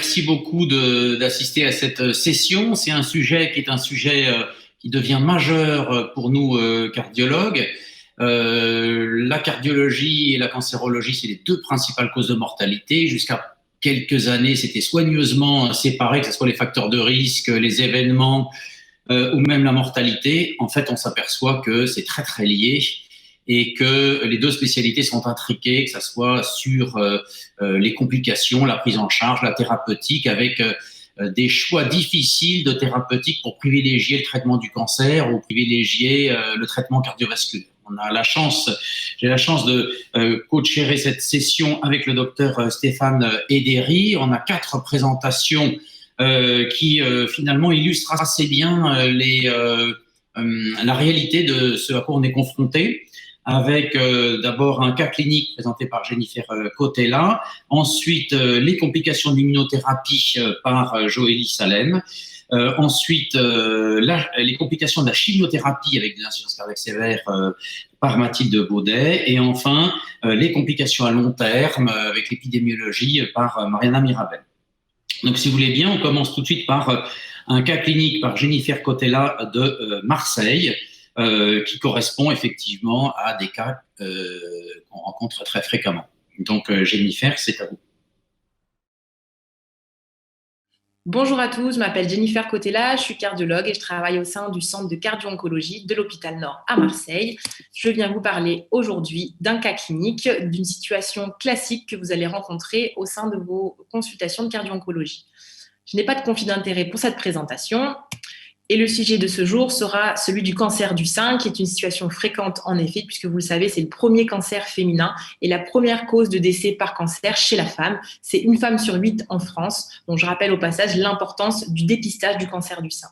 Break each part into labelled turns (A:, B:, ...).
A: merci beaucoup d'assister à cette session. C'est un sujet qui devient majeur pour nous cardiologues. La cardiologie et la cancérologie, c'est les deux principales causes de mortalité. Jusqu'à quelques années, c'était soigneusement séparé, que ce soit les facteurs de risque, les événements ou même la mortalité. En fait, on s'aperçoit que c'est très très lié et que les deux spécialités sont intriquées, que ce soit sur les complications, la prise en charge, la thérapeutique, avec des choix difficiles de thérapeutique pour privilégier le traitement du cancer ou privilégier le traitement cardiovasculaire. J'ai la chance de co-chairer cette session avec le docteur Stéphane Ederi. On a 4 présentations qui finalement illustrent assez bien la réalité de ce à quoi on est confronté, avec d'abord un cas clinique présenté par Jennifer Cotella, ensuite les complications de l'immunothérapie par Joélie Salem, ensuite les complications de la chimiothérapie avec des insuffisances cardiaques sévères par Mathilde Baudet, et enfin les complications à long terme avec l'épidémiologie par Mariana Mirabel. Donc si vous voulez bien, on commence tout de suite par un cas clinique par Jennifer Cotella de Marseille, qui correspond effectivement à des cas qu'on rencontre très fréquemment. Donc Jennifer, c'est à vous.
B: Bonjour à tous, je m'appelle Jennifer Cotella, je suis cardiologue et je travaille au sein du centre de cardio-oncologie de l'hôpital Nord à Marseille. Je viens vous parler aujourd'hui d'un cas clinique, d'une situation classique que vous allez rencontrer au sein de vos consultations de cardio-oncologie. Je n'ai pas de conflit d'intérêt pour cette présentation. Et le sujet de ce jour sera celui du cancer du sein, qui est une situation fréquente en effet, puisque vous le savez, c'est le premier cancer féminin et la première cause de décès par cancer chez la femme. C'est 1 femme sur 8 en France. Donc je rappelle au passage l'importance du dépistage du cancer du sein.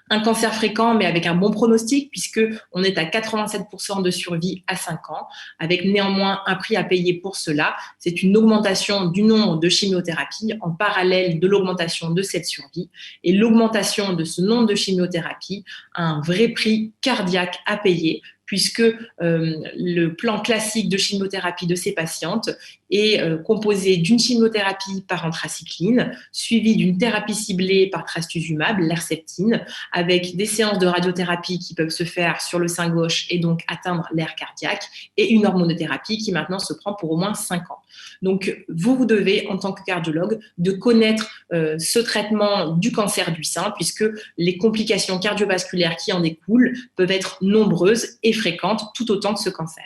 B: Un cancer fréquent, mais avec un bon pronostic, puisqu'on est à 87% de survie à 5 ans, avec néanmoins un prix à payer pour cela. C'est une augmentation du nombre de chimiothérapies en parallèle de l'augmentation de cette survie. Et l'augmentation de ce nombre de chimiothérapies a un vrai prix cardiaque à payer, puisque le plan classique de chimiothérapie de ces patientes est composé d'une chimiothérapie par anthracycline, suivie d'une thérapie ciblée par trastuzumab, l'Herceptine, avec des séances de radiothérapie qui peuvent se faire sur le sein gauche et donc atteindre l'aire cardiaque, et une hormonothérapie qui maintenant se prend pour au moins 5 ans. Donc, vous devez, en tant que cardiologue, de connaître ce traitement du cancer du sein, puisque les complications cardiovasculaires qui en découlent peuvent être nombreuses et fréquentes, tout autant que ce cancer.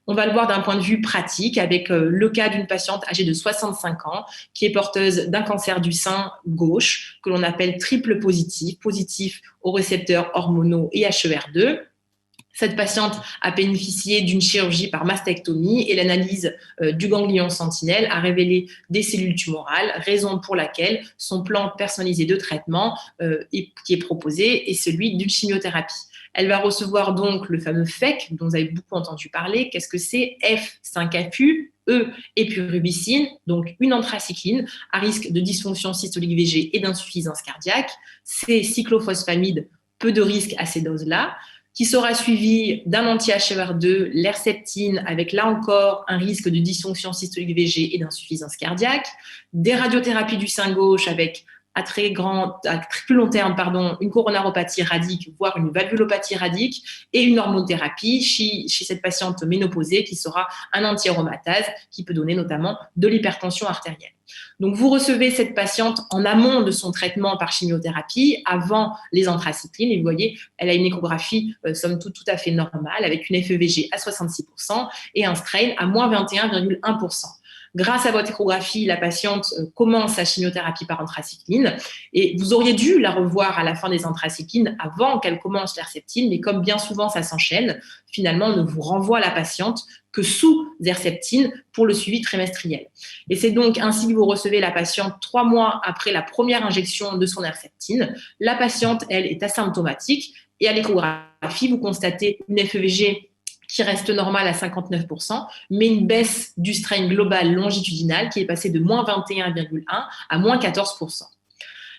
B: On va le voir d'un point de vue pratique avec le cas d'une patiente âgée de 65 ans qui est porteuse d'un cancer du sein gauche que l'on appelle triple positif, positif aux récepteurs hormonaux et HER2. Cette patiente a bénéficié d'une chirurgie par mastectomie et l'analyse du ganglion sentinelle a révélé des cellules tumorales, raison pour laquelle son plan personnalisé de traitement qui est proposé est celui d'une chimiothérapie. Elle va recevoir donc le fameux FEC dont vous avez beaucoup entendu parler. Qu'est-ce que c'est? F5FU, E, épirubicine, donc une anthracycline à risque de dysfonction systolique VG et d'insuffisance cardiaque. C, cyclophosphamide, peu de risque à ces doses-là, qui sera suivi d'un anti-HER2, l'Herceptine, avec là encore un risque de dysfonction systolique VG et d'insuffisance cardiaque, des radiothérapies du sein gauche avec à très plus long terme, une coronaropathie radique, voire une valvulopathie radique, et une hormonothérapie chez cette patiente ménopausée qui sera un anti-aromatase qui peut donner notamment de l'hypertension artérielle. Donc, vous recevez cette patiente en amont de son traitement par chimiothérapie, avant les anthracyclines, et vous voyez, elle a une échographie somme toute tout à fait normale, avec une FEVG à 66% et un strain à moins 21,1%. Grâce à votre échographie, la patiente commence sa chimiothérapie par anthracycline et vous auriez dû la revoir à la fin des anthracyclines avant qu'elle commence l'Herceptine, mais comme bien souvent ça s'enchaîne, finalement on ne vous renvoie la patiente que sous Herceptine pour le suivi trimestriel. Et c'est donc ainsi que vous recevez la patiente 3 mois après la première injection de son Herceptine. La patiente, elle, est asymptomatique et à l'échographie, vous constatez une FEVG qui reste normale à 59%, mais une baisse du strain global longitudinal qui est passé de moins 21,1 à moins 14%.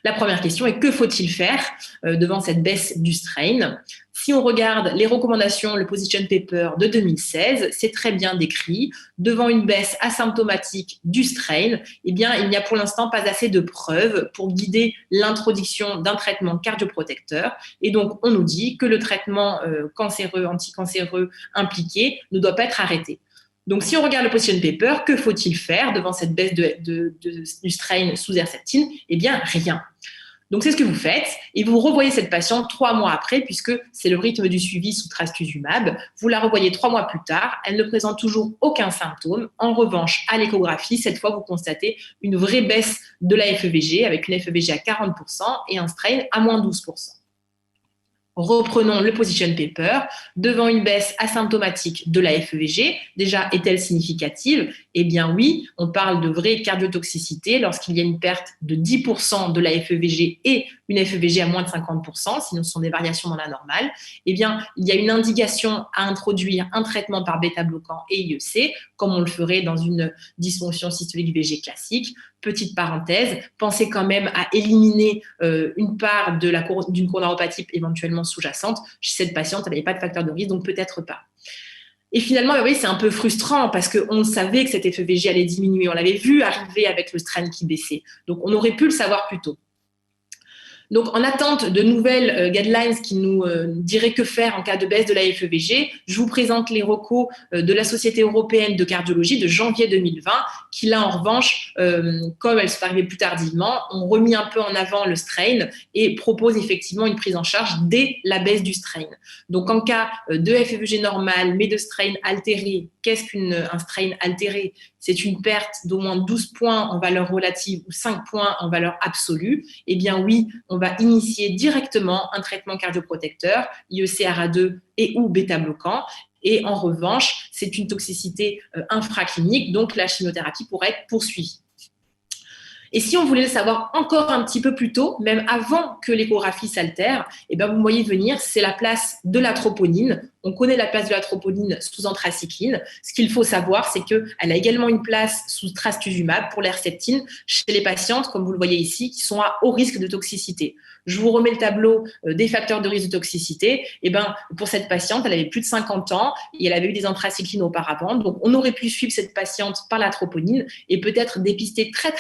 B: La première question est que faut-il faire devant cette baisse du strain? Si on regarde les recommandations, le position paper de 2016, c'est très bien décrit. Devant une baisse asymptomatique du strain, eh bien, il n'y a pour l'instant pas assez de preuves pour guider l'introduction d'un traitement cardioprotecteur. Et donc, on nous dit que le traitement cancéreux, anticancéreux impliqué ne doit pas être arrêté. Donc, si on regarde le position paper, que faut-il faire devant cette baisse du strain sous Herceptine? Eh bien, rien. Donc, c'est ce que vous faites et vous revoyez cette patiente 3 mois après, puisque c'est le rythme du suivi sous trastuzumab. Vous la revoyez 3 mois plus tard. Elle ne présente toujours aucun symptôme. En revanche, à l'échographie, cette fois, vous constatez une vraie baisse de la FEVG avec une FEVG à 40% et un strain à moins 12%. Reprenons le position paper. Devant une baisse asymptomatique de la FEVG, déjà est-elle significative? Eh bien oui, on parle de vraie cardiotoxicité lorsqu'il y a une perte de 10% de la FEVG et une FEVG à moins de 50%, sinon ce sont des variations dans la normale. Eh bien, il y a une indication à introduire un traitement par bêta-bloquant et IEC, comme on le ferait dans une dysfonction systolique VG classique. Petite parenthèse, pensez quand même à éliminer une part d'une coronaropathie éventuellement sous-jacente. Chez cette patiente, elle n'avait pas de facteur de risque, donc peut-être pas. Et finalement, vous voyez, c'est un peu frustrant parce qu'on savait que cette FEVG allait diminuer. On l'avait vu arriver avec le strain qui baissait. Donc, on aurait pu le savoir plus tôt. Donc, en attente de nouvelles guidelines qui nous diraient que faire en cas de baisse de la FEVG, je vous présente les recos de la Société européenne de cardiologie de janvier 2020, qui là, en revanche, comme elles sont arrivées plus tardivement, ont remis un peu en avant le strain et proposent effectivement une prise en charge dès la baisse du strain. Donc, en cas de FEVG normale, mais de strain altéré, qu'est-ce qu'un strain altéré? C'est une perte d'au moins 12 points en valeur relative ou 5 points en valeur absolue. Eh bien oui, on va initier directement un traitement cardioprotecteur, IEC-ARA2 et ou bêta-bloquant. Et en revanche, c'est une toxicité infraclinique, donc la chimiothérapie pourrait être poursuivie. Et si on voulait le savoir encore un petit peu plus tôt, même avant que l'échographie s'altère, eh bien vous voyez venir, c'est la place de la troponine. On connaît la place de la troponine sous anthracycline. Ce qu'il faut savoir, c'est qu'elle a également une place sous trastuzumab pour l'herceptine chez les patientes, comme vous le voyez ici, qui sont à haut risque de toxicité. Je vous remets le tableau des facteurs de risque de toxicité. Eh ben, pour cette patiente, elle avait plus de 50 ans et elle avait eu des anthracyclines auparavant. Donc, on aurait pu suivre cette patiente par la troponine et peut-être dépister très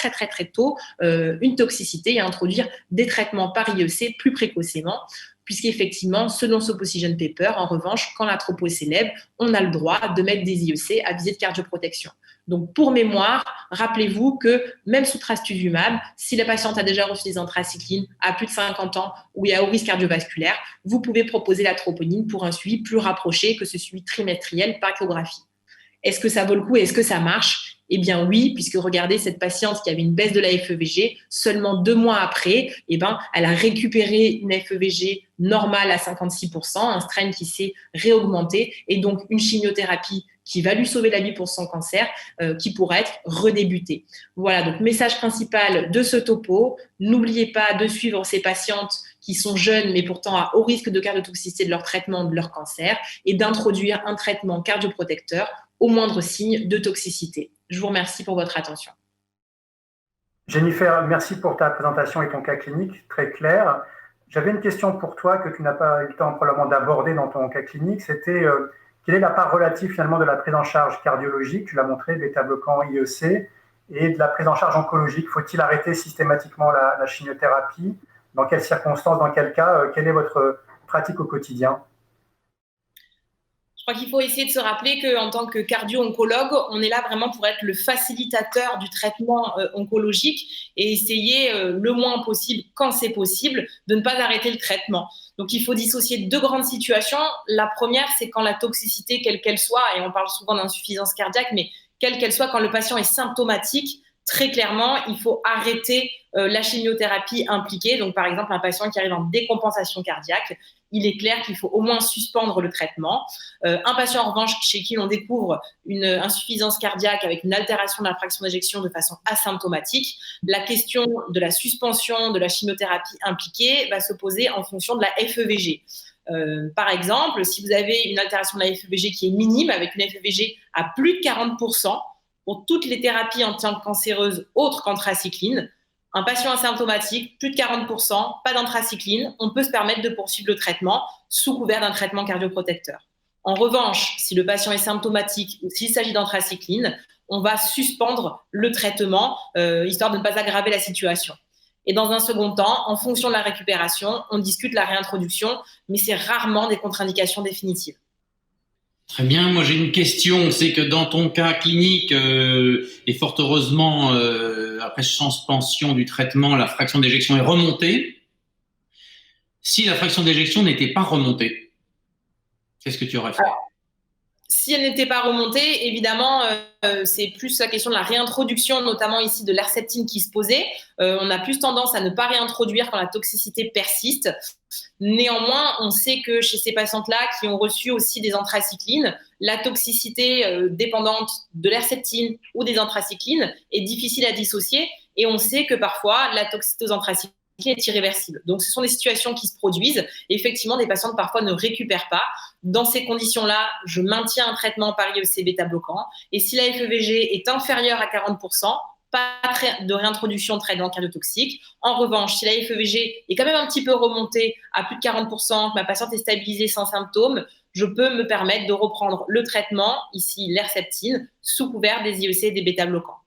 B: tôt une toxicité et introduire des traitements par IEC plus précocement. Puisqu'effectivement, selon ce position paper, en revanche, quand la tropo s'élève, on a le droit de mettre des IEC à visée de cardioprotection. Donc, pour mémoire, rappelez-vous que même sous trastuzumab, si la patiente a déjà reçu des anthracyclines à plus de 50 ans ou est à haut risque cardiovasculaire, vous pouvez proposer la troponine pour un suivi plus rapproché que ce suivi trimestriel par échographie. Est-ce que ça vaut le coup et est-ce que ça marche? Eh bien oui, puisque regardez cette patiente qui avait une baisse de la FEVG, seulement 2 mois après, eh ben, elle a récupéré une FEVG normale à 56%, un strain qui s'est réaugmenté et donc une chimiothérapie qui va lui sauver la vie pour son cancer, qui pourra être redébutée. Voilà, donc message principal de ce topo, n'oubliez pas de suivre ces patientes qui sont jeunes mais pourtant à haut risque de cardiotoxicité de leur traitement de leur cancer et d'introduire un traitement cardioprotecteur au moindre signe de toxicité. Je vous remercie pour votre attention.
C: Jennifer, merci pour ta présentation et ton cas clinique, très clair. J'avais une question pour toi que tu n'as pas eu le temps probablement d'aborder dans ton cas clinique, c'était quelle est la part relative finalement de la prise en charge cardiologique, tu l'as montré, bêta-bloquant IEC, et de la prise en charge oncologique. Faut-il arrêter systématiquement la chimiothérapie? Dans quelles circonstances, dans quel cas? Quelle est votre pratique au quotidien?
B: Je crois qu'il faut essayer de se rappeler qu'en tant que cardio-oncologue, on est là vraiment pour être le facilitateur du traitement oncologique et essayer le moins possible, quand c'est possible, de ne pas arrêter le traitement. Donc, il faut dissocier 2 grandes situations. La première, c'est quand la toxicité, quelle qu'elle soit, et on parle souvent d'insuffisance cardiaque, mais quelle qu'elle soit, quand le patient est symptomatique, très clairement, il faut arrêter la chimiothérapie impliquée. Donc, par exemple, un patient qui arrive en décompensation cardiaque, il est clair qu'il faut au moins suspendre le traitement. Un patient, en revanche, chez qui l'on découvre une insuffisance cardiaque avec une altération de la fraction d'éjection de façon asymptomatique, la question de la suspension de la chimiothérapie impliquée va se poser en fonction de la FEVG. Par exemple, si vous avez une altération de la FEVG qui est minime, avec une FEVG à plus de 40%, pour toutes les thérapies anti-cancéreuses autres qu'anthracycline, Un patient asymptomatique, plus de 40%, pas d'anthracycline, on peut se permettre de poursuivre le traitement sous couvert d'un traitement cardioprotecteur. En revanche, si le patient est symptomatique ou s'il s'agit d'anthracycline, on va suspendre le traitement histoire de ne pas aggraver la situation. Et dans un second temps, en fonction de la récupération, on discute la réintroduction, mais c'est rarement des contre-indications définitives.
A: Très bien. Moi, j'ai une question. C'est que dans ton cas clinique, et fort heureusement, après suspension du traitement, la fraction d'éjection est remontée. Si la fraction d'éjection n'était pas remontée, qu'est-ce que tu aurais fait?
B: Si elle n'était pas remontée, évidemment, c'est plus la question de la réintroduction, notamment ici de l'herceptine qui se posait. On a plus tendance à ne pas réintroduire quand la toxicité persiste. Néanmoins, on sait que chez ces patientes-là qui ont reçu aussi des anthracyclines, la toxicité dépendante de l'herceptine ou des anthracyclines est difficile à dissocier et on sait que parfois la toxicité aux anthracyclines est irréversible. Donc, ce sont des situations qui se produisent et effectivement, des patientes parfois ne récupèrent pas. Dans ces conditions-là, je maintiens un traitement par IEC bêta-bloquant et si la FEVG est inférieure à 40%, pas de réintroduction de traitement cardiotoxique. En revanche, si la FEVG est quand même un petit peu remontée à plus de 40%, que ma patiente est stabilisée sans symptômes, je peux me permettre de reprendre le traitement, ici l'herceptine, sous couvert des IEC et des bêta-bloquants.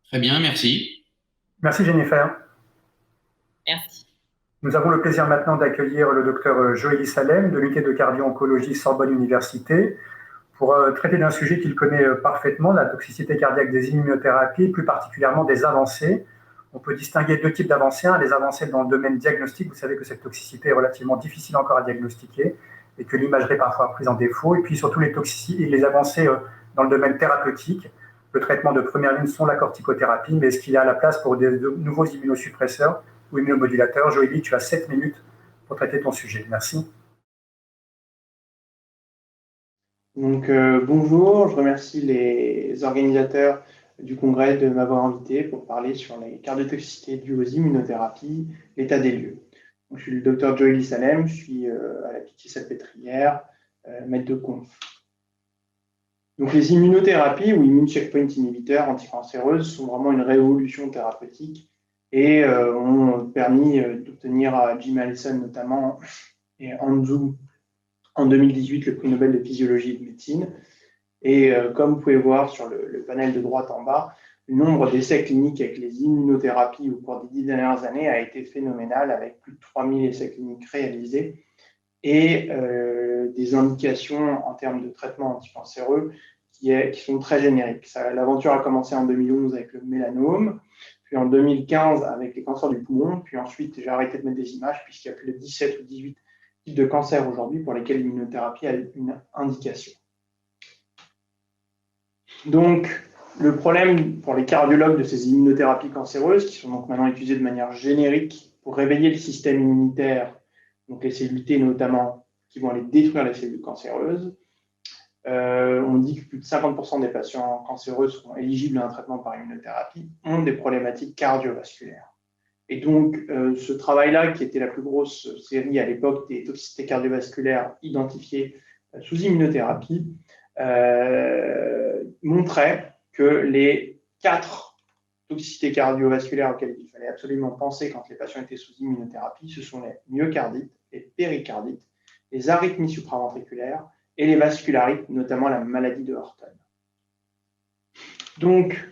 A: Très bien, merci.
C: Merci Jennifer.
B: Merci.
C: Nous avons le plaisir maintenant d'accueillir le docteur Joëly Salem de l'unité de cardio-oncologie Sorbonne Université pour traiter d'un sujet qu'il connaît parfaitement, la toxicité cardiaque des immunothérapies, plus particulièrement des avancées. On peut distinguer deux types d'avancées. Les avancées dans le domaine diagnostique, vous savez que cette toxicité est relativement difficile encore à diagnostiquer et que l'imagerie est parfois prise en défaut. Et puis surtout les avancées dans le domaine thérapeutique. Le traitement de première ligne sont la corticothérapie, mais est-ce qu'il y a la place pour de nouveaux immunosuppresseurs ou immunomodulateurs? Joëly, tu as 7 minutes pour traiter ton sujet. Merci.
D: Donc, bonjour, je remercie les organisateurs du congrès de m'avoir invité pour parler sur les cardiotoxicités dues aux immunothérapies, l'état des lieux. Donc, je suis le docteur Joëly Salem, je suis à la Pitié-Salpêtrière, maître de conf. Donc, les immunothérapies ou immune checkpoint inhibiteurs anticancéreuses sont vraiment une révolution thérapeutique et ont permis d'obtenir à Jim Allison notamment et Anzou en 2018 le prix Nobel de physiologie et de médecine. Et comme vous pouvez voir sur le panel de droite en bas, le nombre d'essais cliniques avec les immunothérapies au cours des 10 dernières années a été phénoménal, avec plus de 3000 essais cliniques réalisés et des indications en termes de traitement anticancéreux qui sont très génériques. L'aventure a commencé en 2011 avec le mélanome, puis en 2015 avec les cancers du poumon, puis ensuite j'ai arrêté de mettre des images puisqu'il y a plus de 17 ou 18 types de cancers aujourd'hui pour lesquels l'immunothérapie a une indication. Donc, le problème pour les cardiologues de ces immunothérapies cancéreuses, qui sont donc maintenant utilisées de manière générique pour réveiller le système immunitaire, donc les cellules T notamment, qui vont aller détruire les cellules cancéreuses, on dit que plus de 50% des patients cancéreux seront éligibles à un traitement par immunothérapie, ont des problématiques cardiovasculaires. Et donc, ce travail-là, qui était la plus grosse série à l'époque des toxicités cardiovasculaires identifiées sous immunothérapie, montrait que les 4 toxicités cardiovasculaires auxquelles il fallait absolument penser quand les patients étaient sous immunothérapie, ce sont les myocardites, les péricardites, les arythmies supraventriculaires et les vascularites, notamment la maladie de Horton. Donc,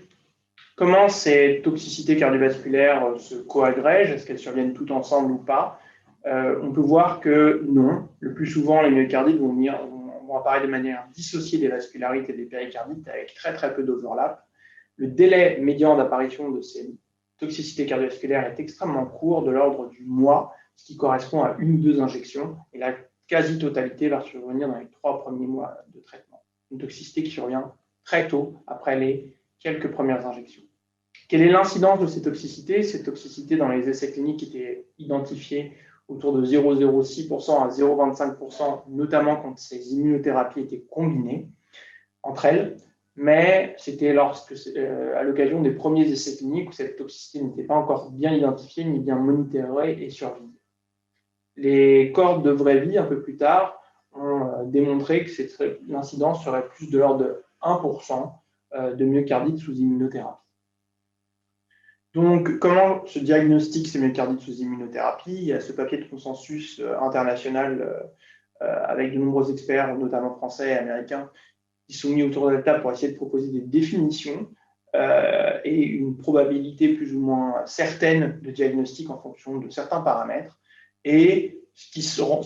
D: comment ces toxicités cardiovasculaires se coagrègent? Est-ce qu'elles surviennent toutes ensemble ou pas? On peut voir que non. Le plus souvent, les myocardites vont apparaître de manière dissociée des vascularites et des péricardites avec très très peu d'overlap. Le délai médian d'apparition de ces toxicités cardiovasculaires est extrêmement court, de l'ordre du mois, ce qui correspond à 1 ou 2 injections, et la quasi-totalité va survenir dans les 3 premiers mois de traitement. Une toxicité qui survient très tôt après les quelques premières injections. Quelle est l'incidence de ces toxicités? Ces toxicités dans les essais cliniques étaient identifiées autour de 0,06% à 0,25%, notamment quand ces immunothérapies étaient combinées entre elles, mais c'était à l'occasion des premiers essais cliniques où cette toxicité n'était pas encore bien identifiée, ni bien monitorée et surveillée. Les cohortes de vraie vie, un peu plus tard, ont démontré que l'incidence serait plus de l'ordre de 1% de myocardite sous immunothérapie. Donc, comment se diagnostique ces myocardites sous immunothérapie? Il y a ce papier de consensus international avec de nombreux experts, notamment français et américains, qui sont mis autour de la table pour essayer de proposer des définitions et une probabilité plus ou moins certaine de diagnostic en fonction de certains paramètres. Et ce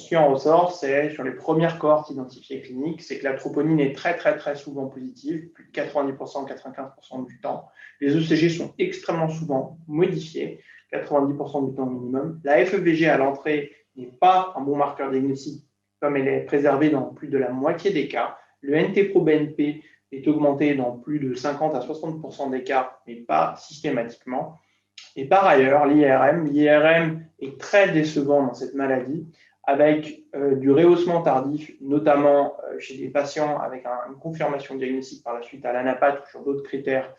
D: qui en ressort, c'est sur les premières cohortes identifiées cliniques, c'est que la troponine est très, très, très souvent positive, plus de 90%, 95% du temps. Les ECG sont extrêmement souvent modifiés, 90% du temps minimum. La FEVG à l'entrée n'est pas un bon marqueur diagnostique, comme elle est préservée dans plus de la moitié des cas. Le NT-proBNP est augmenté dans plus de 50 à 60% des cas, mais pas systématiquement. Et par ailleurs, l'IRM est très décevant dans cette maladie, avec du rehaussement tardif, notamment chez des patients avec une confirmation diagnostique par la suite à l'ANAPAT ou sur d'autres critères,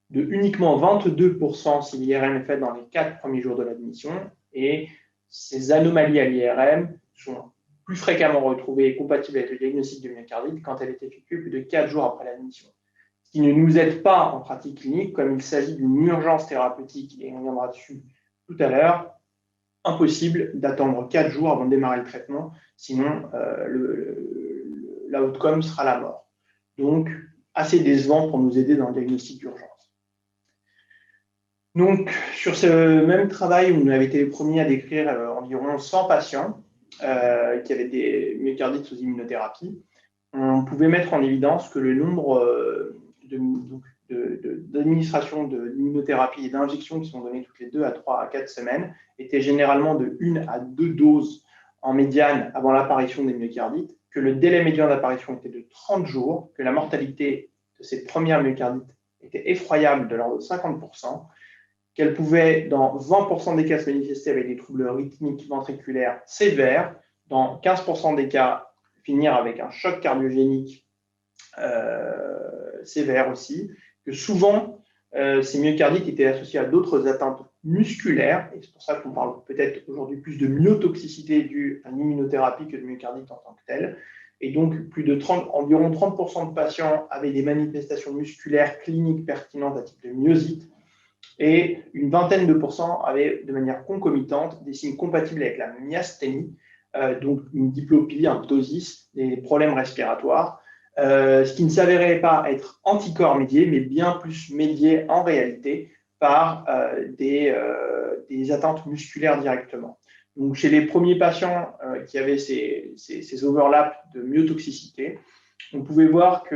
D: de uniquement 22% si l'IRM est faite dans les 4 premiers jours de l'admission. Et ces anomalies à l'IRM sont plus fréquemment retrouvées et compatibles avec le diagnostic de myocardite quand elle est effectuée plus de 4 jours après l'admission. Ce qui ne nous aide pas en pratique clinique, comme il s'agit d'une urgence thérapeutique, et on viendra dessus tout à l'heure, impossible d'attendre 4 jours avant de démarrer le traitement, sinon l'outcome sera la mort. Donc, assez décevant pour nous aider dans le diagnostic d'urgence. Donc, sur ce même travail, on avait été les premiers à décrire environ 100 patients qui avaient des myocardites sous immunothérapie. On pouvait mettre en évidence que le nombre d'administrations d'immunothérapie et d'injections qui sont données toutes les 2 à 3 à 4 semaines était généralement de 1 à 2 doses en médiane avant l'apparition des myocardites, que le délai médian d'apparition était de 30 jours, que la mortalité de ces premières myocardites était effroyable de l'ordre de 50%, qu'elle pouvait, dans 20% des cas, se manifester avec des troubles rythmiques ventriculaires sévères, dans 15% des cas, finir avec un choc cardiogénique sévère aussi, que souvent, ces myocardites étaient associés à d'autres atteintes musculaires, et c'est pour ça qu'on parle peut-être aujourd'hui plus de myotoxicité due à l'immunothérapie que de myocardite en tant que telle. Et donc, environ 30% de patients avaient des manifestations musculaires cliniques pertinentes à type de myosite, et une vingtaine de pourcents avaient de manière concomitante des signes compatibles avec la myasthénie, donc une diplopie, un ptosis, des problèmes respiratoires, ce qui ne s'avérait pas être anticorps médié, mais bien plus médié en réalité par des atteintes musculaires directement. Donc, chez les premiers patients qui avaient ces overlaps de myotoxicité, on pouvait voir que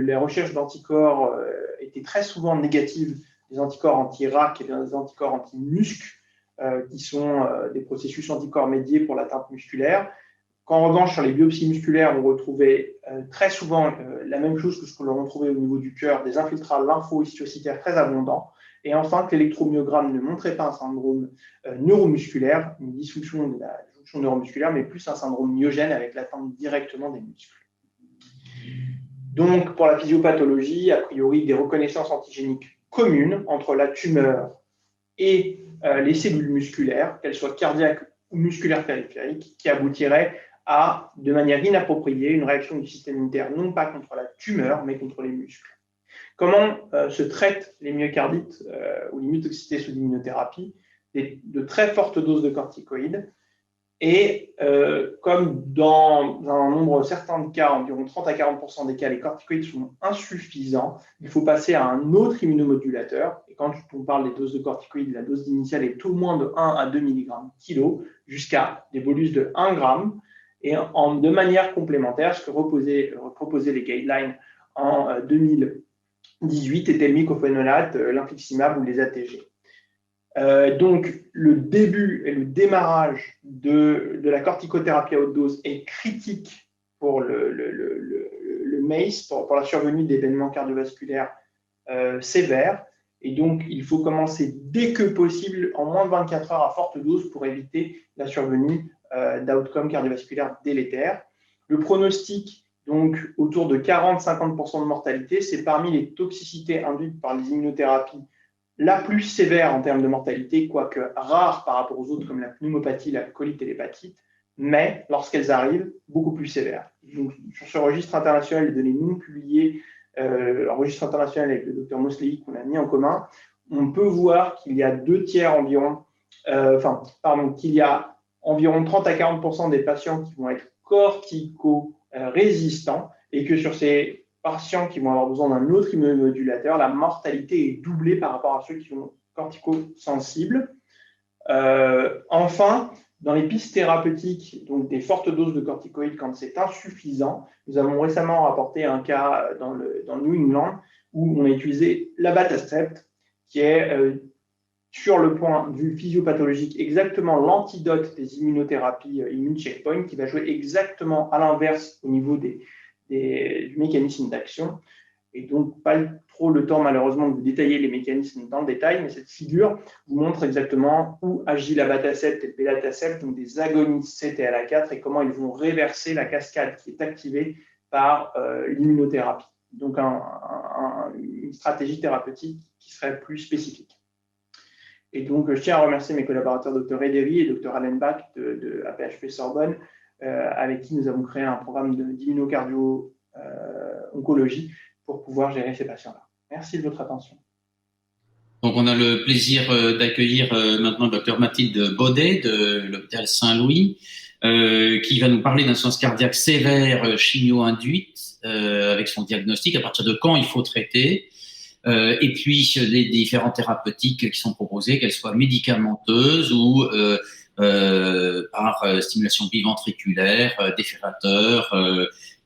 D: les recherches d'anticorps étaient très souvent négatives, des anticorps anti-RAC et des anticorps anti-musc, qui sont des processus anticorps médiés pour l'atteinte musculaire. Qu'en revanche, sur les biopsies musculaires, on retrouvait très souvent la même chose que ce que l'on retrouvait au niveau du cœur, des infiltrats lympho-histiocytaires très abondants. Et enfin, que l'électromyogramme ne montrait pas un syndrome neuromusculaire, une dysfonction de la jonction neuromusculaire, mais plus un syndrome myogène avec l'atteinte directement des muscles. Donc, pour la physiopathologie, a priori, des reconnaissances antigéniques communes entre la tumeur et les cellules musculaires, qu'elles soient cardiaques ou musculaires périphériques, qui aboutiraient à, de manière inappropriée, une réaction du système immunitaire, non pas contre la tumeur, mais contre les muscles. Comment se traitent les myocardites ou les myotoxicités sous immunothérapie? De très fortes doses de corticoïdes. Et comme dans un nombre certain de cas, environ 30 à 40% des cas, les corticoïdes sont insuffisants, il faut passer à un autre immunomodulateur. Et quand on parle des doses de corticoïdes, la dose initiale est au moins de 1 à 2 mg kilo, jusqu'à des bolus de 1 g. Et de manière complémentaire, ce que proposaient les guidelines en 2018 étaient le mycophénolate, l'infliximab ou les ATG. Donc, le début et le démarrage de la corticothérapie à haute dose est critique pour le MACE, pour la survenue d'événements cardiovasculaires sévères. Et donc, il faut commencer dès que possible, en moins de 24 heures à forte dose, pour éviter la survenue d'outcomes cardiovasculaires délétères. Le pronostic, donc autour de 40-50% de mortalité, c'est parmi les toxicités induites par les immunothérapies la plus sévère en termes de mortalité, quoique rare par rapport aux autres comme la pneumopathie, la colite et l'hépatite, mais lorsqu'elles arrivent, beaucoup plus sévères. Donc, sur ce registre international, les données non publiées, un registre international avec le docteur Mosley qu'on a mis en commun, on peut voir qu'il y a 2/3 environ, qu'il y a environ 30 à 40% des patients qui vont être cortico-résistants et que sur ces patients qui vont avoir besoin d'un autre immunomodulateur, la mortalité est doublée par rapport à ceux qui sont cortico-sensibles. Enfin, dans les pistes thérapeutiques, donc des fortes doses de corticoïdes quand c'est insuffisant, nous avons récemment rapporté un cas dans le New England où on a utilisé l'abatacept, qui est sur le point de vue physiopathologique exactement l'antidote des immunothérapies immune checkpoint, qui va jouer exactement à l'inverse au niveau du mécanisme d'action. Et donc, pas trop le temps, malheureusement, de vous détailler les mécanismes dans le détail, mais cette figure vous montre exactement où agit l'abatacept et le belatacept, donc des agonistes CTLA4, et comment ils vont réverser la cascade qui est activée par l'immunothérapie. Donc, une stratégie thérapeutique qui serait plus spécifique. Et donc, je tiens à remercier mes collaborateurs Dr Ederi et Dr Allenbach de APHP Sorbonne, avec qui nous avons créé un programme d'immunocardio-oncologie pour pouvoir gérer ces patients-là. Merci de votre attention.
A: Donc, on a le plaisir d'accueillir maintenant Dr Mathilde Baudet de l'hôpital Saint-Louis, qui va nous parler d'insuffisance cardiaque sévère chimio-induite avec son diagnostic, à partir de quand il faut traiter, et puis les différentes thérapeutiques qui sont proposées, qu'elles soient médicamenteuses ou par stimulation biventriculaire, défibrateur,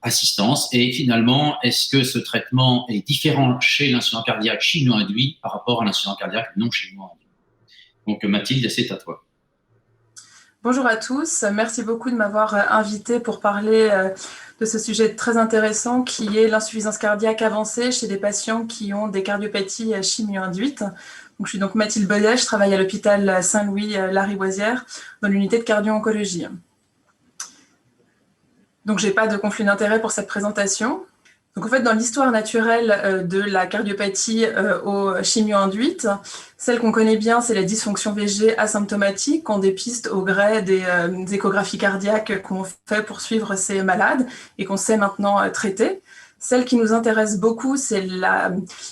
A: assistance. Et finalement, est-ce que ce traitement est différent chez l'insuffisance cardiaque chimio-induit par rapport à l'insuffisance cardiaque non chimio-induit? Donc Mathilde, c'est à toi.
E: Bonjour à tous, merci beaucoup de m'avoir invité pour parler de ce sujet très intéressant qui est l'insuffisance cardiaque avancée chez des patients qui ont des cardiopathies chimio-induites. Donc, je suis donc Mathilde Baudet, je travaille à l'hôpital Saint-Louis Lariboisière dans l'unité de cardio-oncologie. Donc, je n'ai pas de conflit d'intérêt pour cette présentation. Donc, en fait, dans l'histoire naturelle de la cardiopathie aux chimio-induites, celle qu'on connaît bien, c'est la dysfonction VG asymptomatique qu'on dépiste au gré des échographies cardiaques qu'on fait pour suivre ces malades et qu'on sait maintenant traiter. Celle qui nous intéresse beaucoup, c'est la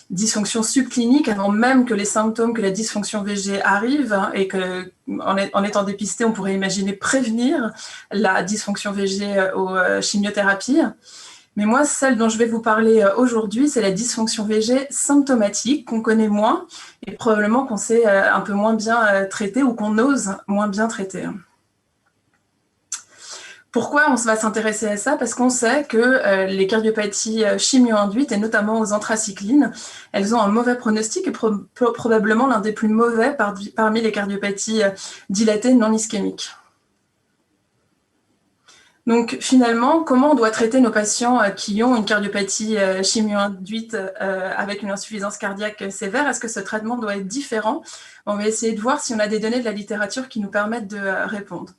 E: dysfonction subclinique avant même que les symptômes que la dysfonction VG arrivent et qu'en étant dépisté, on pourrait imaginer prévenir la dysfonction VG aux chimiothérapies. Mais moi, celle dont je vais vous parler aujourd'hui, c'est la dysfonction VG symptomatique qu'on connaît moins et probablement qu'on sait un peu moins bien traiter ou qu'on ose moins bien traiter. Pourquoi on va s'intéresser à ça? Parce qu'on sait que les cardiopathies chimio-induites, et notamment aux anthracyclines, elles ont un mauvais pronostic et probablement l'un des plus mauvais parmi les cardiopathies dilatées non ischémiques. Donc finalement, comment on doit traiter nos patients qui ont une cardiopathie chimio-induite avec une insuffisance cardiaque sévère? Est-ce que ce traitement doit être différent? On va essayer de voir si on a des données de la littérature qui nous permettent de répondre.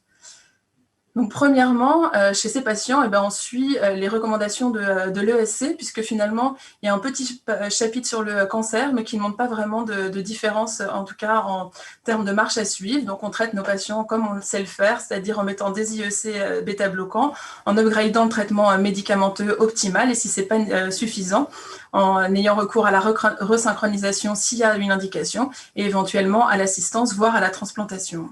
E: Donc, premièrement, chez ces patients, on suit les recommandations de l'ESC, puisque finalement, il y a un petit chapitre sur le cancer, mais qui ne montre pas vraiment de différence, en tout cas en termes de marche à suivre. Donc, on traite nos patients comme on le sait le faire, c'est-à-dire en mettant des IEC bêta-bloquants, en upgradant le traitement médicamenteux optimal, et si ce n'est pas suffisant, en ayant recours à la resynchronisation s'il y a une indication, et éventuellement à l'assistance, voire à la transplantation.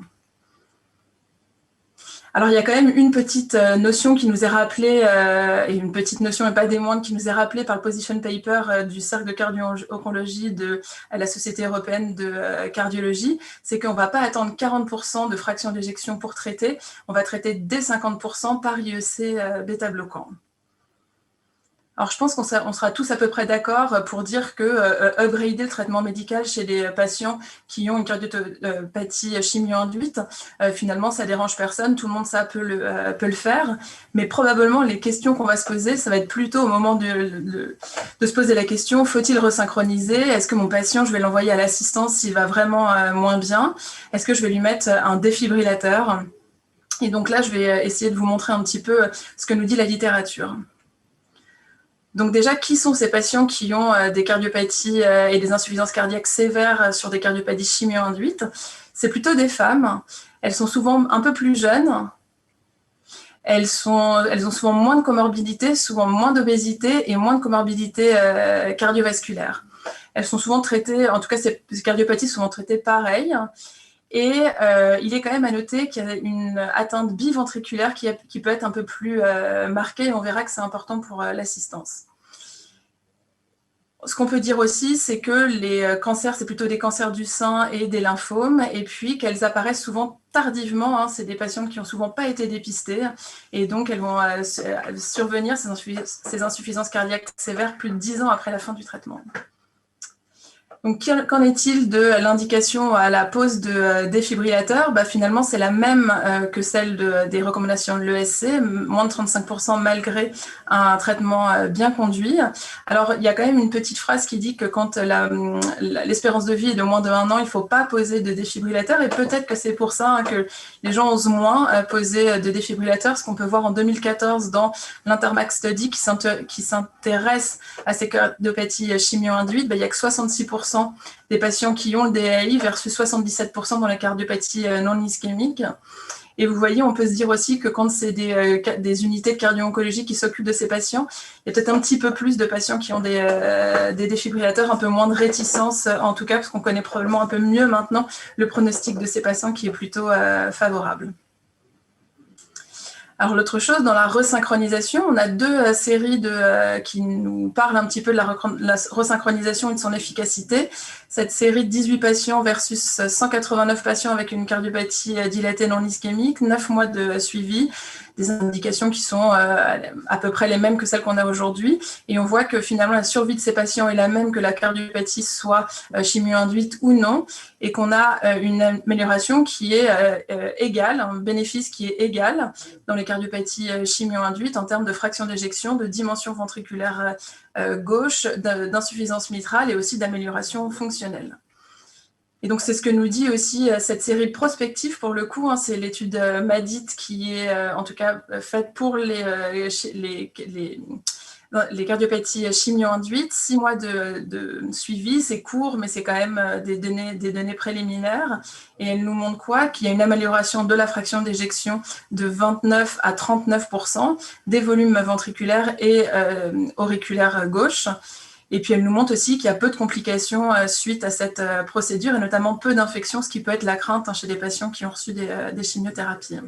E: Alors, il y a quand même une petite notion qui nous est rappelée, et une petite notion, et pas des moindres, qui nous est rappelée par le position paper du cercle de cardio-oncologie de la Société européenne de cardiologie, c'est qu'on ne va pas attendre 40% de fraction d'éjection pour traiter, on va traiter dès 50% par IEC bêta-bloquant. Alors, je pense qu'on sera tous à peu près d'accord pour dire que upgrader le traitement médical chez les patients qui ont une cardiopathie chimio-induite, finalement, ça dérange personne, tout le monde ça peut le faire, mais probablement les questions qu'on va se poser, ça va être plutôt au moment de se poser la question, faut-il resynchroniser? Est-ce que mon patient, je vais l'envoyer à l'assistance s'il va vraiment moins bien? Est-ce que je vais lui mettre un défibrillateur? Et donc là, je vais essayer de vous montrer un petit peu ce que nous dit la littérature. Donc déjà, qui sont ces patients qui ont des cardiopathies et des insuffisances cardiaques sévères sur des cardiopathies chimio-induites? C'est plutôt des femmes. Elles sont souvent un peu plus jeunes. Elles ont souvent moins de comorbidités, souvent moins d'obésité et moins de comorbidités cardiovasculaires. elles sont souvent traitées, en tout cas ces cardiopathies sont souvent traitées pareil. Et il est quand même à noter qu'il y a une atteinte biventriculaire qui peut être un peu plus marquée, et on verra que c'est important pour l'assistance. Ce qu'on peut dire aussi, c'est que les cancers, c'est plutôt des cancers du sein et des lymphomes, et puis qu'elles apparaissent souvent tardivement. Hein, c'est des patients qui n'ont souvent pas été dépistés, et donc elles vont survenir, ces insuffisances cardiaques sévères, plus de 10 ans après la fin du traitement. Donc, qu'en est-il de l'indication à la pose de défibrillateur? Finalement, c'est la même que celle des recommandations de l'ESC, moins de 35% malgré un traitement bien conduit. Alors, il y a quand même une petite phrase qui dit que quand l'espérance de vie est de moins de 1 an, il ne faut pas poser de défibrillateur, et peut-être que c'est pour ça que les gens osent moins poser de défibrillateur, ce qu'on peut voir en 2014 dans l'Intermac Study qui s'intéresse à ces cardiopathies chimio-induites. Il y a que 66% des patients qui ont le DAI versus 77% dans la cardiopathie non ischémique. Et vous voyez, on peut se dire aussi que quand c'est des unités de cardio-oncologie qui s'occupent de ces patients, il y a peut-être un petit peu plus de patients qui ont des défibrillateurs, un peu moins de réticence, en tout cas, parce qu'on connaît probablement un peu mieux maintenant le pronostic de ces patients qui est plutôt favorable. Alors, l'autre chose, dans la resynchronisation, on a deux séries qui nous parlent un petit peu de la resynchronisation et de son efficacité. Cette série de 18 patients versus 189 patients avec une cardiopathie dilatée non ischémique, 9 mois de suivi, des indications qui sont à peu près les mêmes que celles qu'on a aujourd'hui. Et on voit que finalement, la survie de ces patients est la même que la cardiopathie soit chimio-induite ou non, et qu'on a une amélioration qui est égale, un bénéfice qui est égal dans les cardiopathies chimio-induites en termes de fraction d'éjection, de dimension ventriculaire gauche, d'insuffisance mitrale et aussi d'amélioration fonctionnelle. Et donc, c'est ce que nous dit aussi cette série prospective, pour le coup, hein, c'est l'étude MADIT qui est en tout cas faite pour les cardiopathies chimio-induites. 6 mois de suivi, c'est court, mais c'est quand même des données préliminaires. Et elle nous montre quoi? Qu'il y a une amélioration de la fraction d'éjection de 29 à 39%, des volumes ventriculaires et auriculaires gauche. Et puis, elle nous montre aussi qu'il y a peu de complications suite à cette procédure, et notamment peu d'infections, ce qui peut être la crainte chez des patients qui ont reçu des chimiothérapies.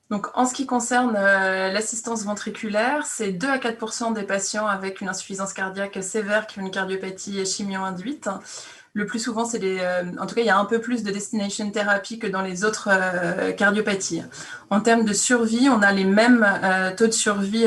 E: Donc, en ce qui concerne l'assistance ventriculaire, c'est 2 à 4% des patients avec une insuffisance cardiaque sévère qui ont une cardiopathie chimio-induite. Le plus souvent, c'est en tout cas, il y a un peu plus de destination thérapie que dans les autres cardiopathies. En termes de survie, on a les mêmes taux de survie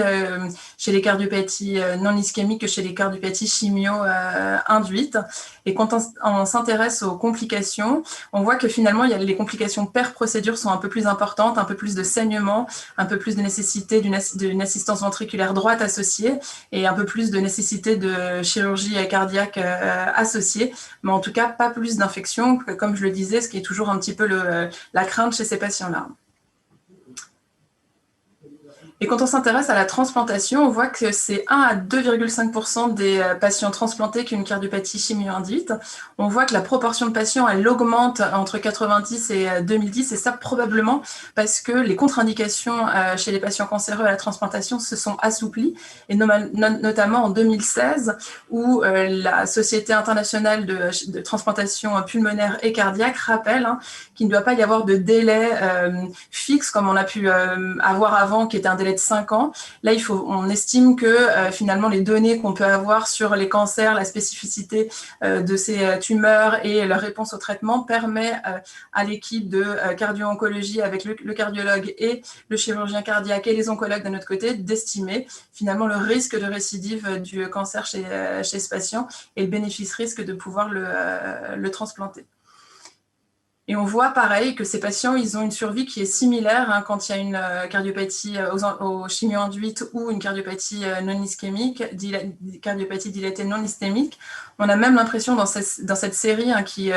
E: chez les cardiopathies non ischémiques que chez les cardiopathies chimio-induites. Et quand on s'intéresse aux complications, on voit que finalement, les complications per procédure sont un peu plus importantes, un peu plus de saignement, un peu plus de nécessité d'une assistance ventriculaire droite associée, et un peu plus de nécessité de chirurgie cardiaque associée. Mais en tout cas, pas plus d'infections, comme je le disais, ce qui est toujours un petit peu la crainte chez ces patients-là. Et quand on s'intéresse à la transplantation, on voit que c'est 1 à 2,5% des patients transplantés qui ont une cardiopathie chimio-induite. On voit que la proportion de patients, elle augmente entre 90 et 2010, et ça probablement parce que les contre-indications chez les patients cancéreux à la transplantation se sont assouplies, et notamment en 2016, où la Société internationale de transplantation pulmonaire et cardiaque rappelle qu'il ne doit pas y avoir de délai fixe comme on a pu avoir avant, qui était un délai de 5 ans. Là, on estime que finalement, les données qu'on peut avoir sur les cancers, la spécificité de ces tumeurs et leur réponse au traitement permet à l'équipe de cardio-oncologie avec le cardiologue et le chirurgien cardiaque et les oncologues de notre côté d'estimer finalement le risque de récidive du cancer chez ce patient et le bénéfice-risque de pouvoir le transplanter. Et on voit pareil que ces patients, ils ont une survie qui est similaire quand il y a une cardiopathie aux chimio-induites ou une cardiopathie non ischémique, cardiopathie dilatée non ischémique. On a même l'impression dans cette série qui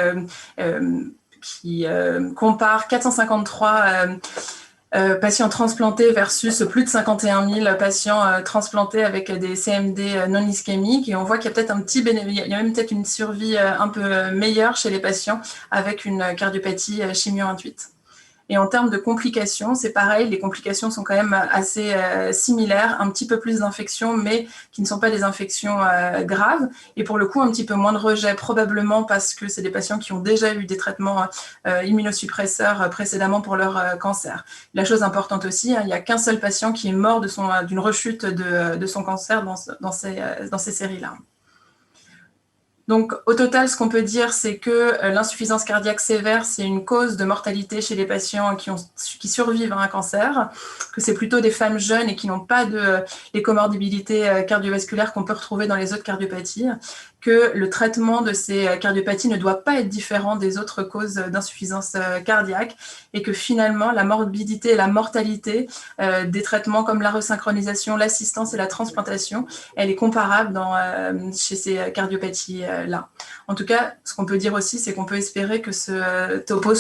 E: compare 453 patients transplantés versus plus de 51 000 patients transplantés avec des CMD non ischémiques, et on voit qu'il y a peut-être il y a même peut-être une survie un peu meilleure chez les patients avec une cardiopathie chimio-induite. Et en termes de complications, c'est pareil, les complications sont quand même assez similaires, un petit peu plus d'infections, mais qui ne sont pas des infections graves. Et pour le coup, un petit peu moins de rejet, probablement parce que c'est des patients qui ont déjà eu des traitements immunosuppresseurs précédemment pour leur cancer. La chose importante aussi, il n'y a qu'un seul patient qui est mort d'une rechute de son cancer dans ces séries-là. Donc, au total, ce qu'on peut dire, c'est que l'insuffisance cardiaque sévère, c'est une cause de mortalité chez les patients qui survivent à un cancer, que c'est plutôt des femmes jeunes et qui n'ont pas les comorbidités cardiovasculaires qu'on peut retrouver dans les autres cardiopathies, que le traitement de ces cardiopathies ne doit pas être différent des autres causes d'insuffisance cardiaque et que finalement, la morbidité et la mortalité des traitements comme la resynchronisation, l'assistance et la transplantation, elle est comparable chez ces cardiopathies-là. En tout cas, ce qu'on peut dire aussi, c'est qu'on peut espérer que ce topo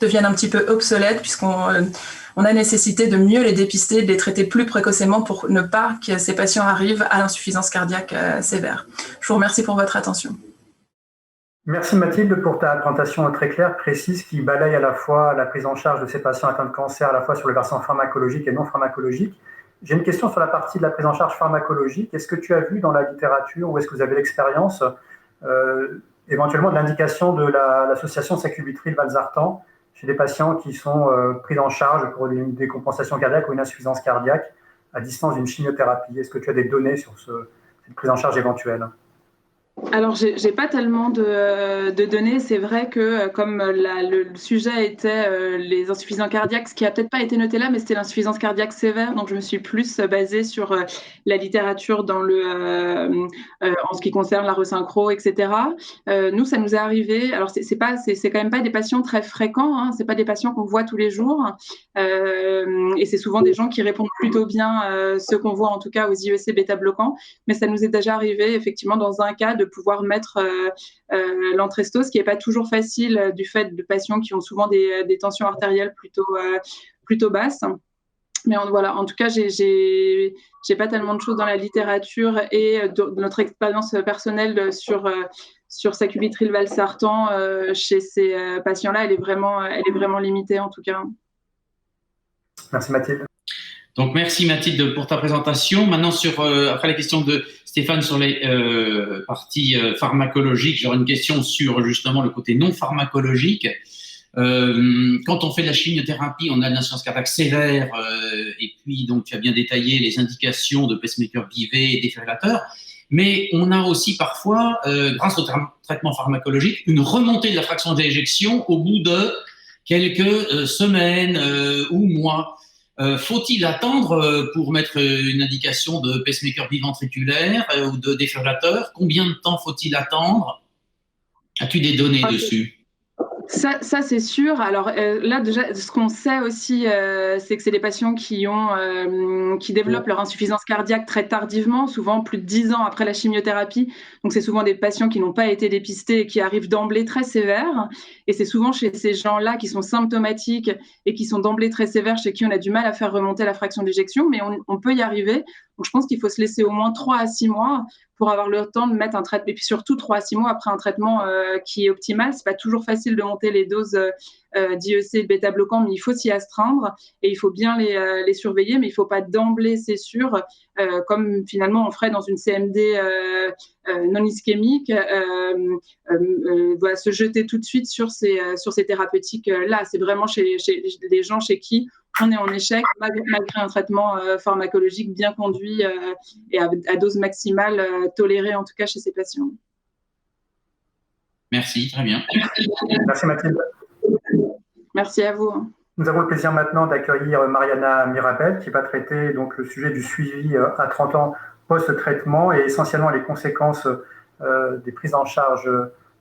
E: devienne un petit peu obsolète puisqu'on a nécessité de mieux les dépister, de les traiter plus précocement pour ne pas que ces patients arrivent à l'insuffisance cardiaque sévère. Je vous remercie pour votre attention.
C: Merci Mathilde pour ta présentation très claire, précise, qui balaye à la fois la prise en charge de ces patients atteints de cancer, à la fois sur le versant pharmacologique et non pharmacologique. J'ai une question sur la partie de la prise en charge pharmacologique. Est-ce que tu as vu dans la littérature ou est-ce que vous avez l'expérience éventuellement de l'indication de l'association sacubitril/valsartan chez des patients qui sont pris en charge pour une décompensation cardiaque ou une insuffisance cardiaque à distance d'une chimiothérapie? Est-ce que tu as des données sur cette prise en charge éventuelle?
F: Alors, j'ai pas tellement de données. C'est vrai que comme le sujet était les insuffisants cardiaques, ce qui a peut-être pas été noté là, mais c'était l'insuffisance cardiaque sévère. Donc, je me suis plus basée sur la littérature en ce qui concerne la resynchro, etc. Nous, ça nous est arrivé. Alors, c'est quand même pas des patients très fréquents. Hein, c'est pas des patients qu'on voit tous les jours. Et c'est souvent des gens qui répondent plutôt bien, ceux qu'on voit en tout cas aux IEC bêta-bloquants. Mais ça nous est déjà arrivé effectivement dans un cas de pouvoir mettre l'entrestose, ce qui n'est pas toujours facile du fait de patients qui ont souvent des tensions artérielles plutôt basses. Mais voilà, en tout cas, j'ai pas tellement de choses dans la littérature et de notre expérience personnelle sur sacubitril/valsartan chez ces patients-là, elle est vraiment limitée en tout cas.
C: Merci Mathilde.
A: Donc, merci Mathilde pour ta présentation. Maintenant, après la question de Stéphane sur les parties pharmacologiques, j'aurais une question sur justement le côté non pharmacologique. Quand on fait de la chimiothérapie, on a de l'insuffisance cardiaque sévère et puis donc tu as bien détaillé les indications de pacemaker bivet et défibrillateur. Mais on a aussi parfois, grâce au traitement pharmacologique, une remontée de la fraction d'éjection au bout de quelques semaines ou mois. Faut-il attendre pour mettre une indication de pacemaker biventriculaire ou de défibrillateur? Combien de temps faut-il attendre? As-tu des données dessus?
F: Ça c'est sûr. Alors là, déjà, ce qu'on sait aussi, c'est que c'est des patients qui développent leur insuffisance cardiaque très tardivement, souvent plus de 10 ans après la chimiothérapie. Donc, c'est souvent des patients qui n'ont pas été dépistés et qui arrivent d'emblée très sévères. Et c'est souvent chez ces gens-là qui sont symptomatiques et qui sont d'emblée très sévères, chez qui on a du mal à faire remonter la fraction d'éjection, mais on peut y arriver. Donc, je pense qu'il faut se laisser au moins 3 à 6 mois pour avoir le temps de mettre un traitement. Et puis surtout, 3 à 6 mois après un traitement qui est optimal. C'est pas toujours facile de monter les doses d'IEC et de bêta-bloquants, mais il faut s'y astreindre et il faut bien les surveiller, mais il ne faut pas d'emblée, c'est sûr, comme finalement on ferait dans une CMD non ischémique, se jeter tout de suite sur ces thérapeutiques-là. C'est vraiment chez les gens chez qui on est en échec malgré un traitement pharmacologique bien conduit et à dose maximale tolérée, en tout cas chez ces patients.
A: Merci, très bien.
C: Merci Mathilde.
F: Merci à vous.
C: Nous avons le plaisir maintenant d'accueillir Mariana Mirabel qui va traiter donc le sujet du suivi à 30 ans post-traitement et essentiellement les conséquences des prises en charge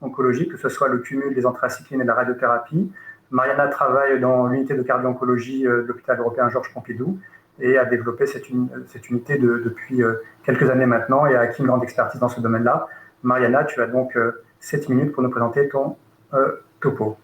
C: oncologiques, que ce soit le cumul des anthracyclines et de la radiothérapie. Mariana travaille dans l'unité de cardio-oncologie de l'hôpital européen Georges Pompidou et a développé cette unité depuis quelques années maintenant et a acquis une grande expertise dans ce domaine-là. Mariana, tu as donc 7 minutes pour nous présenter ton topo.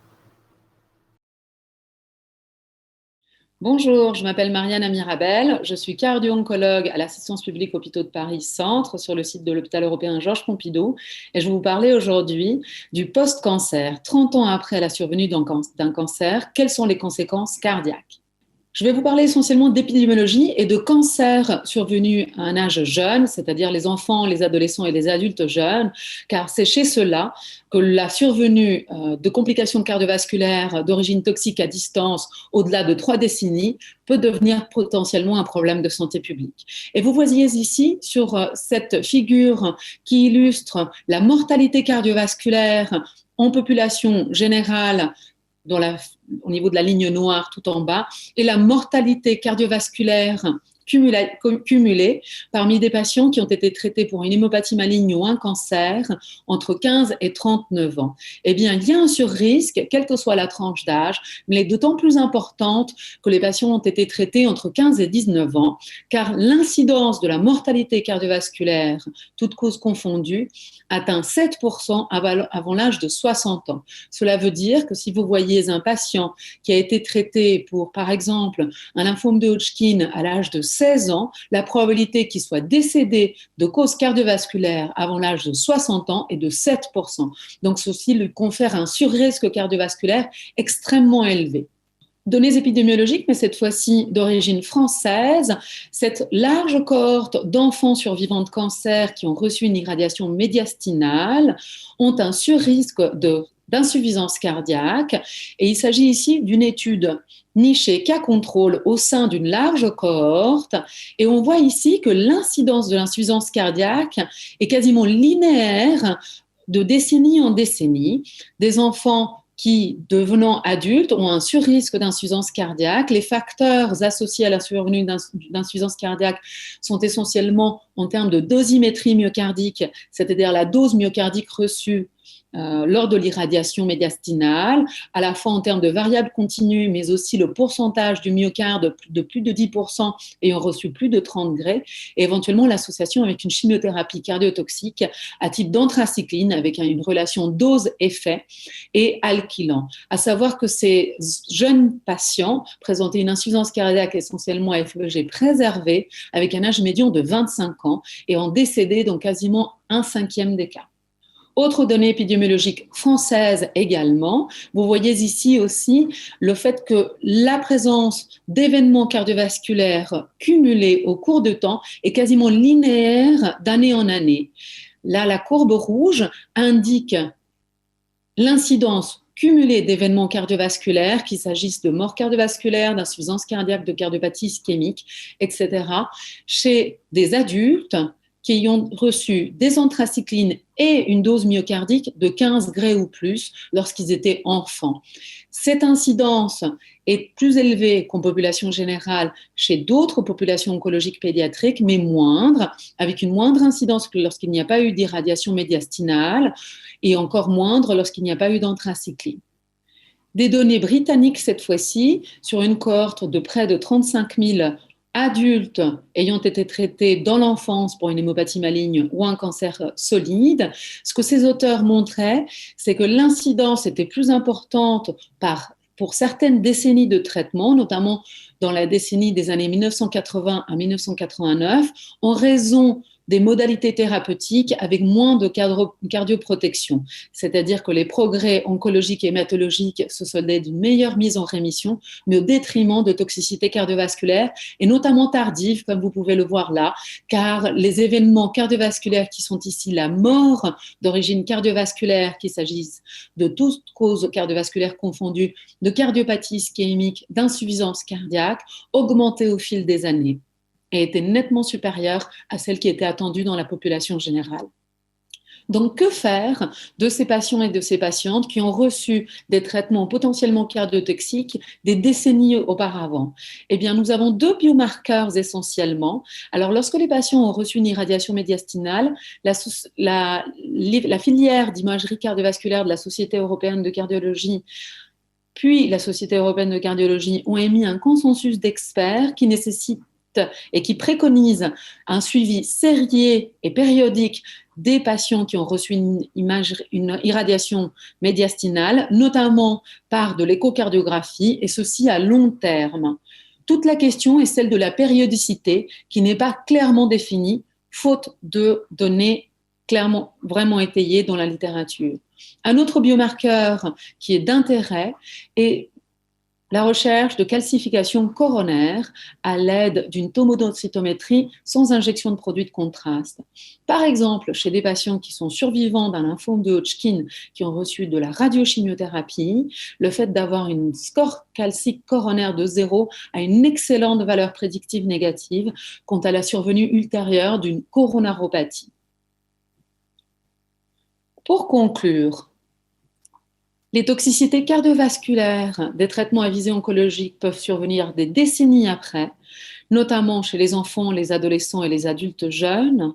G: Bonjour, je m'appelle Marianne Amirabel, je suis cardio-oncologue à l'Assistance publique Hôpitaux de Paris Centre sur le site de l'hôpital européen Georges Pompidou et je vais vous parler aujourd'hui du post-cancer. 30 ans après la survenue d'un cancer, quelles sont les conséquences cardiaques? Je vais vous parler essentiellement d'épidémiologie et de cancers survenus à un âge jeune, c'est-à-dire les enfants, les adolescents et les adultes jeunes, car c'est chez ceux-là que la survenue de complications cardiovasculaires d'origine toxique à distance au-delà de 3 décennies peut devenir potentiellement un problème de santé publique. Et vous voyez ici sur cette figure qui illustre la mortalité cardiovasculaire en population générale au niveau de la ligne noire tout en bas, et la mortalité cardiovasculaire cumulée parmi des patients qui ont été traités pour une hémopathie maligne ou un cancer entre 15 et 39 ans. Eh bien, il y a un surrisque, quelle que soit la tranche d'âge, mais elle est d'autant plus importante que les patients ont été traités entre 15 et 19 ans, car l'incidence de la mortalité cardiovasculaire, toutes causes confondues, atteint 7% avant l'âge de 60 ans. Cela veut dire que si vous voyez un patient qui a été traité pour, par exemple, un lymphome de Hodgkin à l'âge de 16 ans, la probabilité qu'il soit décédé de cause cardiovasculaire avant l'âge de 60 ans est de 7%. Donc, ceci lui confère un surrisque cardiovasculaire extrêmement élevé. Données épidémiologiques, mais cette fois-ci d'origine française, cette large cohorte d'enfants survivants de cancer qui ont reçu une irradiation médiastinale ont un surrisque d'insuffisance cardiaque. Et il s'agit ici d'une étude nichée cas contrôle au sein d'une large cohorte. Et on voit ici que l'incidence de l'insuffisance cardiaque est quasiment linéaire de décennie en décennie. Des enfants qui, devenant adultes, ont un surrisque d'insuffisance cardiaque. Les facteurs associés à la survenue d'insuffisance cardiaque sont essentiellement en termes de dosimétrie myocardique, c'est-à-dire la dose myocardique reçue lors de l'irradiation médiastinale, à la fois en termes de variables continues, mais aussi le pourcentage du myocarde de plus de 10% ayant reçu plus de 30 Gray, et éventuellement l'association avec une chimiothérapie cardiotoxique à type d'anthracycline avec une relation dose-effet et alkylan. À savoir que ces jeunes patients présentaient une insuffisance cardiaque essentiellement à FEG préservée avec un âge médian de 25 ans et ont décédé dans quasiment 1/5 des cas. Autre donnée épidémiologique française également, vous voyez ici aussi le fait que la présence d'événements cardiovasculaires cumulés au cours de temps est quasiment linéaire d'année en année. Là, la courbe rouge indique l'incidence cumulée d'événements cardiovasculaires, qu'il s'agisse de mort cardiovasculaire, d'insuffisance cardiaque, de cardiopathie ischémique, etc., chez des adultes qui ont reçu des anthracyclines et une dose myocardique de 15 Gray ou plus lorsqu'ils étaient enfants. Cette incidence est plus élevée qu'en population générale chez d'autres populations oncologiques pédiatriques, mais moindre, avec une moindre incidence que lorsqu'il n'y a pas eu d'irradiation médiastinale et encore moindre lorsqu'il n'y a pas eu d'anthracycline. Des données britanniques cette fois-ci, sur une cohorte de près de 35 000 adultes ayant été traités dans l'enfance pour une hémopathie maligne ou un cancer solide, ce que ces auteurs montraient, c'est que l'incidence était plus importante pour certaines décennies de traitement, notamment dans la décennie des années 1980 à 1989, en raison des modalités thérapeutiques avec moins de cardioprotection. C'est-à-dire que les progrès oncologiques et hématologiques se soldaient d'une meilleure mise en rémission, mais au détriment de toxicité cardiovasculaire, et notamment tardive, comme vous pouvez le voir là, car les événements cardiovasculaires qui sont ici la mort d'origine cardiovasculaire, qu'il s'agisse de toutes causes cardiovasculaires confondues, de cardiopathie ischémique, d'insuffisance cardiaque, augmentaient au fil des années et était nettement supérieure à celle qui était attendue dans la population générale. Donc, que faire de ces patients et de ces patientes qui ont reçu des traitements potentiellement cardiotoxiques des décennies auparavant? Eh bien, nous avons 2 biomarqueurs essentiellement. Alors, lorsque les patients ont reçu une irradiation médiastinale, la filière d'imagerie cardiovasculaire de la Société européenne de cardiologie puis la Société européenne de cardiologie ont émis un consensus d'experts qui nécessite et qui préconise un suivi sérieux et périodique des patients qui ont reçu une irradiation médiastinale, notamment par de l'échocardiographie, et ceci à long terme. Toute la question est celle de la périodicité qui n'est pas clairement définie, faute de données clairement vraiment étayées dans la littérature. Un autre biomarqueur qui est d'intérêt est la recherche de calcification coronaire à l'aide d'une tomodensitométrie sans injection de produits de contraste. Par exemple, chez des patients qui sont survivants d'un lymphome de Hodgkin qui ont reçu de la radiochimiothérapie, le fait d'avoir une score calcique coronaire de 0 a une excellente valeur prédictive négative quant à la survenue ultérieure d'une coronaropathie. Pour conclure, les toxicités cardiovasculaires des traitements à visée oncologique peuvent survenir des décennies après, notamment chez les enfants, les adolescents et les adultes jeunes.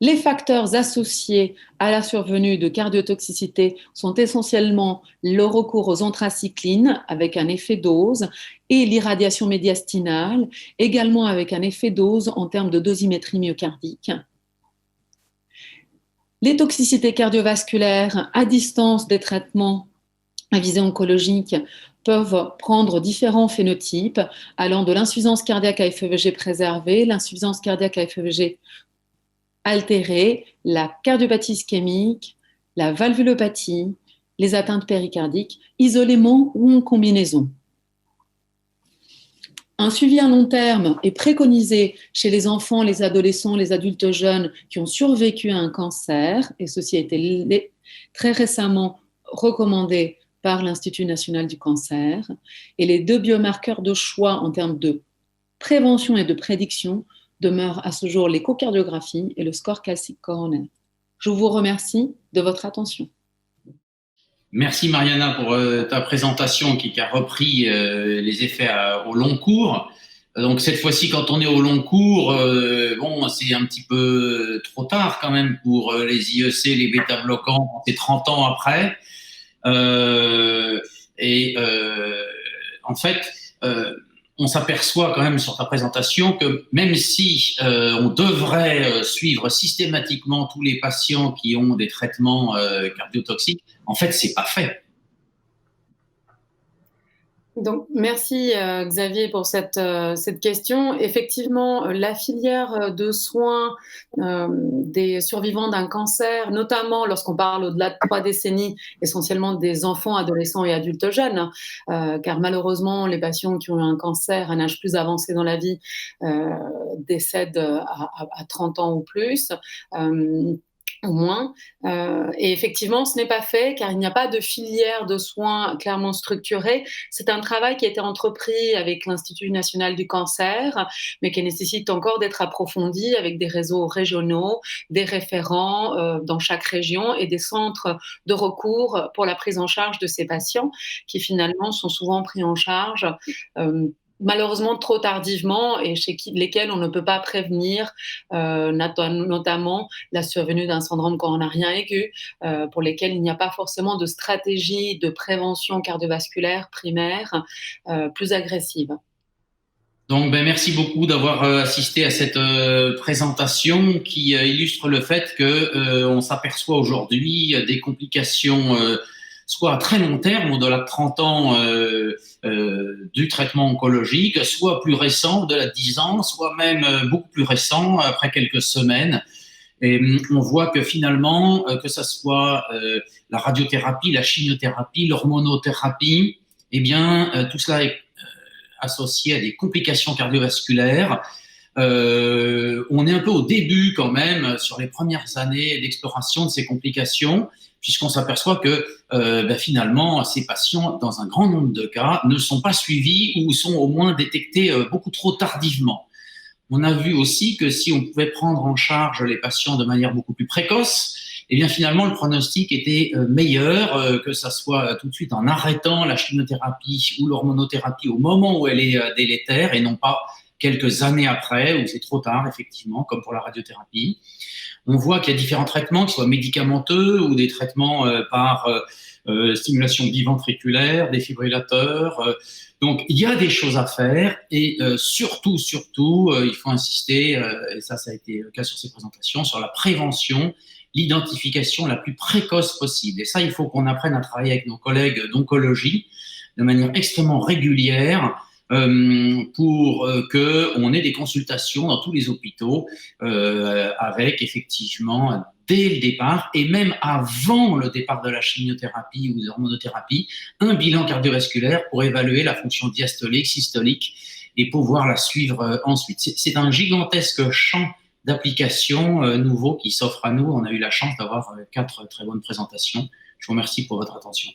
G: Les facteurs associés à la survenue de cardiotoxicité sont essentiellement le recours aux anthracyclines avec un effet dose et l'irradiation médiastinale, également avec un effet dose en termes de dosimétrie myocardique. Les toxicités cardiovasculaires à distance des traitements à visée oncologique peuvent prendre différents phénotypes, allant de l'insuffisance cardiaque à FEVG préservée, l'insuffisance cardiaque à FEVG altérée, la cardiopathie ischémique, la valvulopathie, les atteintes péricardiques, isolément ou en combinaison. Un suivi à long terme est préconisé chez les enfants, les adolescents, les adultes jeunes qui ont survécu à un cancer, et ceci a été très récemment recommandé par l'Institut national du cancer. Et les deux biomarqueurs de choix en termes de prévention et de prédiction demeurent à ce jour l'échocardiographie et le score calcique coronaire. Je vous remercie de votre attention.
A: Merci Mariana pour ta présentation qui a repris les effets au long cours. Donc cette fois-ci, quand on est au long cours, bon, c'est un petit peu trop tard quand même pour les IEC, les bêta-bloquants, c'est 30 ans après. En fait, on s'aperçoit quand même sur ta présentation que même si on devrait suivre systématiquement tous les patients qui ont des traitements cardiotoxiques, en fait, c'est pas fait.
G: Donc, merci Xavier pour cette question. Effectivement, la filière de soins des survivants d'un cancer, notamment lorsqu'on parle au-delà de 3 décennies, essentiellement des enfants, adolescents et adultes jeunes, car malheureusement, les patients qui ont eu un cancer à un âge plus avancé dans la vie décèdent à 30 ans ou plus. Au moins. Et effectivement, ce n'est pas fait car il n'y a pas de filière de soins clairement structurée. C'est un travail qui a été entrepris avec l'Institut national du cancer, mais qui nécessite encore d'être approfondi avec des réseaux régionaux, des référents dans chaque région et des centres de recours pour la prise en charge de ces patients qui finalement sont souvent pris en charge malheureusement trop tardivement et chez lesquels on ne peut pas prévenir notamment la survenue d'un syndrome coronarien aigu, pour lesquels il n'y a pas forcément de stratégie de prévention cardiovasculaire primaire plus agressive.
A: Donc, merci beaucoup d'avoir assisté à cette présentation qui illustre le fait que on s'aperçoit aujourd'hui des complications soit à très long terme, au-delà de 30 ans du traitement oncologique, soit plus récent, au-delà de 10 ans, soit même beaucoup plus récent, après quelques semaines. Et on voit que finalement, que ça soit la radiothérapie, la chimiothérapie, l'hormonothérapie, eh bien, tout cela est associé à des complications cardiovasculaires. On est un peu au début quand même sur les premières années d'exploration de ces complications, puisqu'on s'aperçoit que finalement, ces patients, dans un grand nombre de cas, ne sont pas suivis ou sont au moins détectés beaucoup trop tardivement. On a vu aussi que si on pouvait prendre en charge les patients de manière beaucoup plus précoce, eh bien finalement le pronostic était meilleur, que ça soit tout de suite en arrêtant la chimiothérapie ou l'hormonothérapie au moment où elle est délétère et non pas quelques années après où c'est trop tard effectivement, comme pour la radiothérapie. On voit qu'il y a différents traitements, qu'ils soient médicamenteux ou des traitements par stimulation biventriculaire, défibrillateurs. Donc, il y a des choses à faire et surtout, il faut insister, et ça a été le cas sur ces présentations, sur la prévention, l'identification la plus précoce possible. Et ça, il faut qu'on apprenne à travailler avec nos collègues d'oncologie de manière extrêmement régulière pour qu'on ait des consultations dans tous les hôpitaux avec effectivement dès le départ et même avant le départ de la chimiothérapie ou de l'hormonothérapie, un bilan cardiovasculaire pour évaluer la fonction diastolique, systolique et pouvoir la suivre ensuite. C'est un gigantesque champ d'applications nouveaux qui s'offre à nous. On a eu la chance d'avoir 4 très bonnes présentations. Je vous remercie pour votre attention.